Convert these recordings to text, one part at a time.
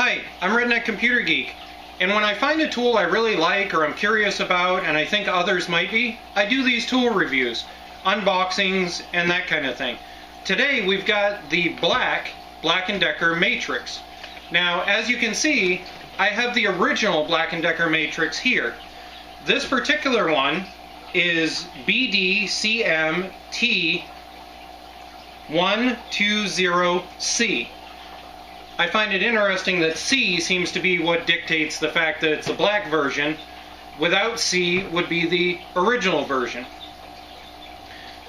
Hi, I'm Redneck Computer Geek, and when I find a tool I really like or I'm curious about and I think others might be, I do these tool reviews, unboxings, and that kind of thing. Today we've got the Black+Decker Matrix. Now, as you can see, I have the original Black+Decker Matrix here. This particular one is BDCMT120C. I find it interesting that C seems to be what dictates the fact that it's the black version. Without C would be the original version.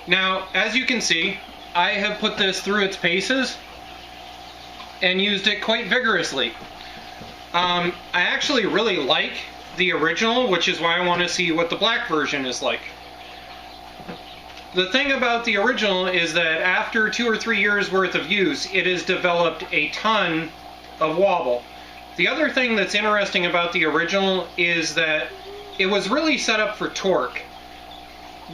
Now, as you can see, I have put this through its paces and used it quite vigorously. I actually really like the original, which is why I want to see what the black version is like. The thing about the original is that after 2 or 3 years worth of use, it has developed a ton of wobble. The other thing that's interesting about the original is that it was really set up for torque.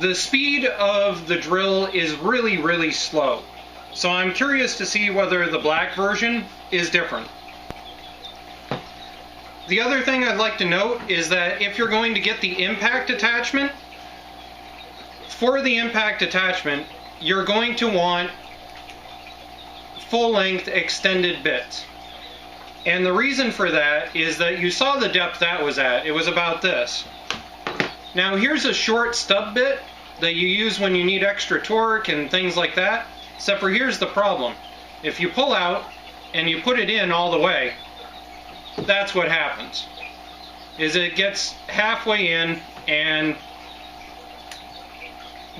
The speed of the drill is really, really slow. So I'm curious to see whether the black version is different. The other thing I'd like to note is that if you're going to get the impact attachment, for the impact attachment, you're going to want full-length extended bits. And the reason for that is that you saw the depth that was at. It was about this. Now here's a short stub bit that you use when you need extra torque and things like that. Except for here's the problem. If you pull out and you put it in all the way, that's what happens. Is it gets halfway in and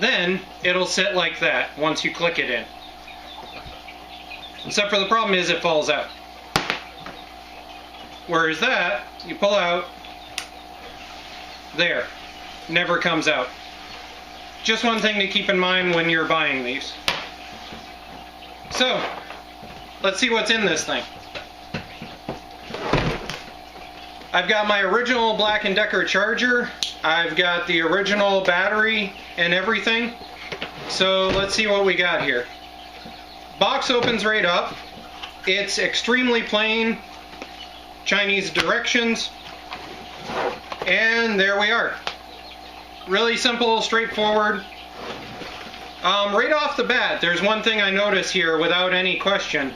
then it'll sit like that once you click it in. Except for the problem is it falls out. Whereas that, you pull out, there, never comes out. Just one thing to keep in mind when you're buying these. So, let's see what's in this thing. I've got my original Black+Decker charger. I've got the original battery and everything. So let's see what we got here. Box opens right up. It's extremely plain. Chinese directions. And there we are. Really simple, straightforward. Right off the bat, there's one thing I notice here without any question.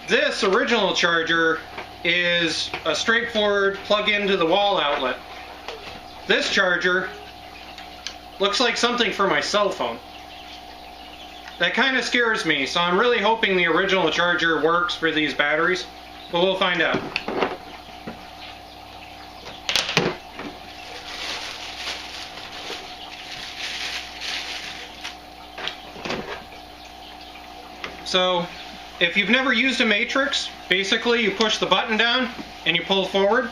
This original charger is a straightforward plug into the wall outlet. This charger looks like something for my cell phone. That kind of scares me, so I'm really hoping the original charger works for these batteries, but we'll find out. So, if you've never used a matrix, basically you push the button down and you pull forward.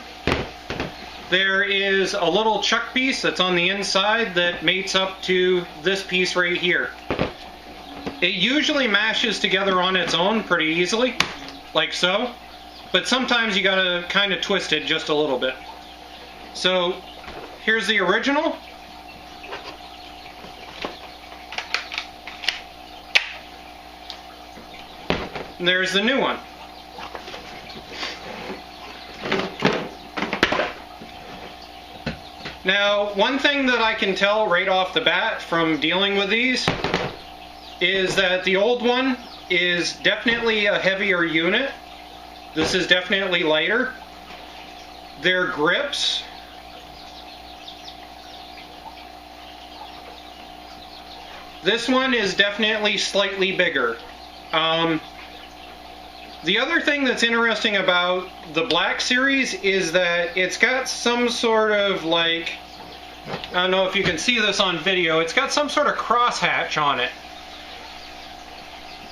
There is a little chuck piece that's on the inside that mates up to this piece right here. It usually mashes together on its own pretty easily, like so, but sometimes you gotta kind of twist it just a little bit. So here's the original. And there's the new one. Now, one thing that I can tell right off the bat from dealing with these is that the old one is definitely a heavier unit. This is definitely lighter. Their grips, this one is definitely slightly bigger. The other thing that's interesting about the Black series is that it's got some sort of like, I don't know if you can see this on video, it's got some sort of crosshatch on it.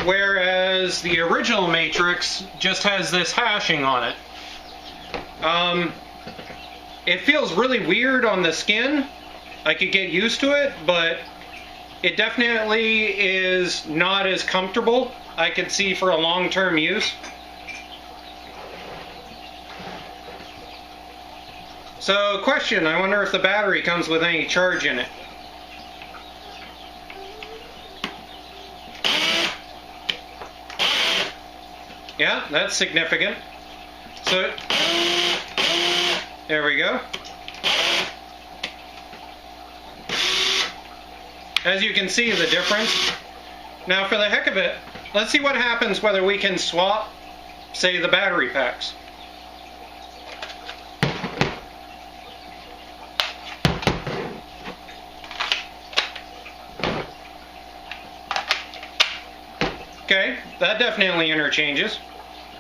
Whereas the original Matrix just has this hashing on it. It feels really weird on the skin. I could get used to it, but it definitely is not as comfortable. I could see for a long-term use. So, question, I wonder if the battery comes with any charge in it. Yeah, that's significant. So, there we go. As you can see the difference. Now for the heck of it, let's see what happens whether we can swap, say, the battery packs. Okay, that definitely interchanges.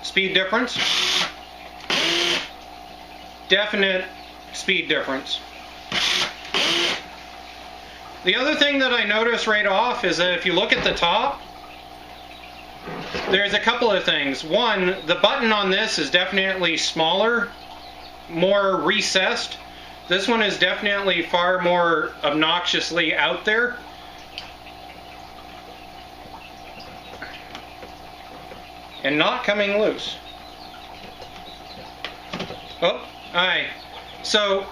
Speed difference. Definite speed difference. The other thing that I notice right off is that if you look at the top, there's a couple of things. One, the button on this is definitely smaller, more recessed. This one is definitely far more obnoxiously out there. And not coming loose. Oh, alright. So,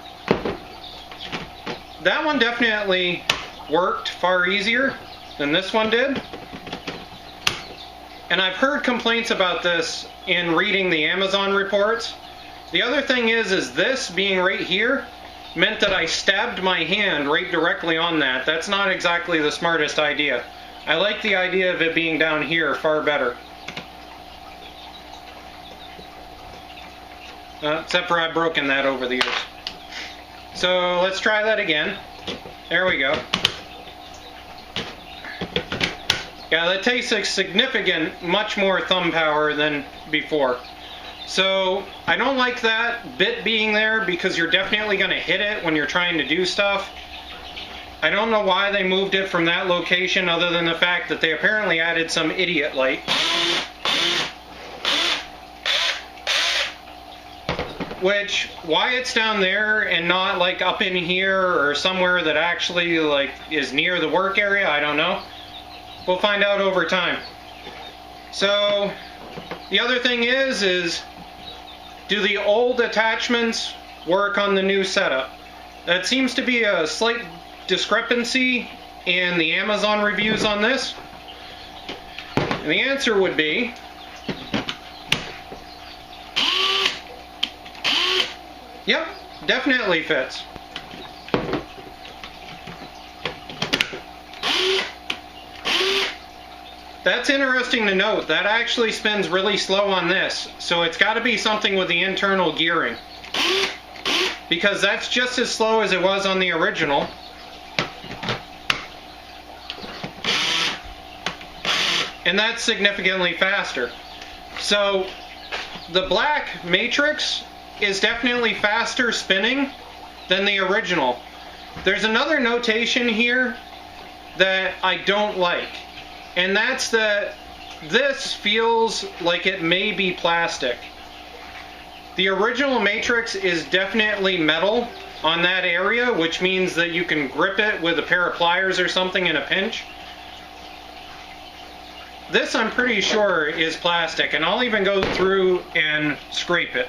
that one definitely worked far easier than this one did. And I've heard complaints about this in reading the Amazon reports. The other thing is this being right here meant that I stabbed my hand right directly on that. That's not exactly the smartest idea. I like the idea of it being down here far better. Except for I've broken that over the years. So let's try that again. There we go. Yeah, that takes a significant, much more thumb power than before. So I don't like that bit being there because you're definitely going to hit it when you're trying to do stuff. I don't know why they moved it from that location other than the fact that they apparently added some idiot light. Which, why it's down there and not like up in here or somewhere that actually like is near the work area, I don't know. We'll find out over time. So, the other thing is do the old attachments work on the new setup? That seems to be a slight discrepancy in the Amazon reviews on this. And the answer would be yep, definitely fits. That's interesting to note. That actually spins really slow on this. So it's got to be something with the internal gearing. Because that's just as slow as it was on the original. And that's significantly faster. So the black matrix is definitely faster spinning than the original. There's another notation here that I don't like, and that's that this feels like it may be plastic. The original matrix is definitely metal on that area, which means that you can grip it with a pair of pliers or something in a pinch. This I'm pretty sure is plastic, and I'll even go through and scrape it.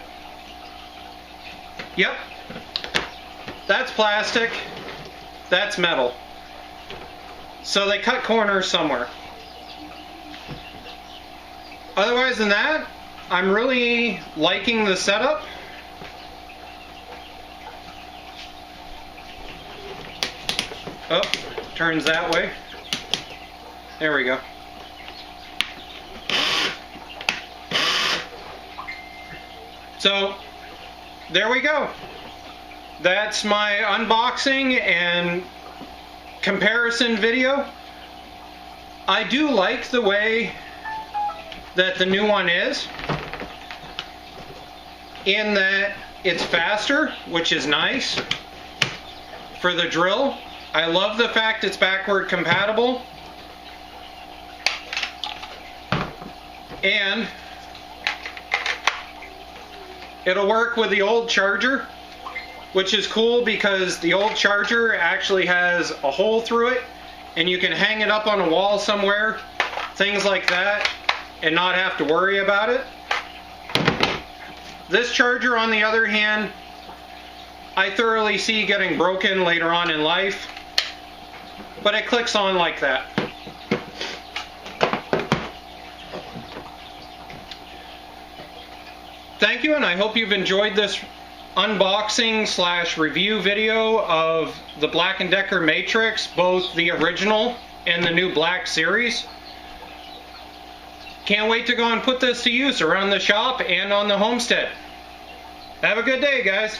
Yep, that's plastic, that's metal. So they cut corners somewhere. Otherwise than that, I'm really liking the setup. Oh, turns that way. There we go. So, there we go. That's my unboxing and comparison video. I do like the way that the new one is, in that it's faster, which is nice for the drill. I love the fact it's backward compatible, and it'll work with the old charger, which is cool because the old charger actually has a hole through it and you can hang it up on a wall somewhere, things like that, and not have to worry about it. This charger, on the other hand, I thoroughly see getting broken later on in life, but it clicks on like that. thank you, and I hope you've enjoyed this unboxing / review video of the Black & Decker Matrix, both the original and the new Black series. Can't wait to go and put this to use around the shop and on the homestead. Have a good day, guys.